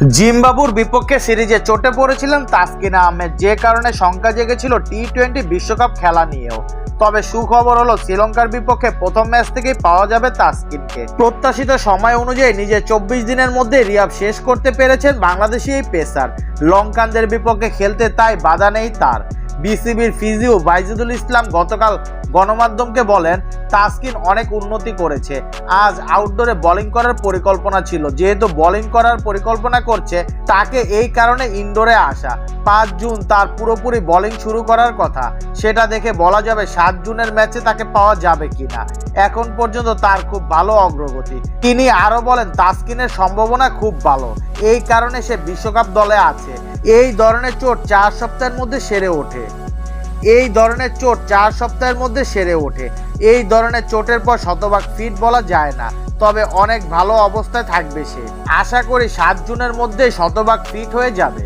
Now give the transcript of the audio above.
জিম্বাবুর বিপক্ষে সিরিজে চোটে পড়েছিলেন তাসকিন আহমেদ, যে কারণে শঙ্কা জেগেছিল টি-20 বিশ্বকাপ খেলা নিয়েও। তবে সুখবর হলো শ্রীলঙ্কার বিপক্ষে প্রথম ম্যাচ থেকেই পাওয়া যাবে তাসকিনকে। প্রত্যাশিত সময় অনুযায়ী নিজে 24 দিনের মধ্যে রিহাব শেষ করতে পেরেছেন বাংলাদেশি এই পেসার। লঙ্কানদের বিপক্ষে খেলতে তাই বাধা নেই তার। বিসিবির ফিজিও বাইজিদুল ইসলাম গতকাল গণমাধ্যমকে বলেন, তাসকিন অনেক উন্নতি করেছে। আজ আউটডোরে বোলিং করার পরিকল্পনা ছিল, যেহেতু বোলিং করার পরিকল্পনা করছে তাকে এই কারণে ইনডোরে আসা। 5 জুন তার পুরোপুরি বোলিং শুরু করার কথা, সেটা দেখে বলা যাবে 7 জুনের ম্যাচে তাকে পাওয়া যাবে কিনা। এখন পর্যন্ত তার খুব ভালো অগ্রগতি। তিনি আরও বলেন, তাসকিনের সম্ভাবনা খুব ভালো, এই কারণে সে বিশ্বকাপ দলে আছে। এই ধরনের চোট 4 সপ্তাহের মধ্যে সেরে ওঠে। এই ধরনের চোটের পর শতভাগ ফিট বলা যায় না, তবে অনেক ভালো অবস্থায় থাকবে সে। আশা করি 7 জুনের মধ্যেই শতভাগ ফিট হয়ে যাবে।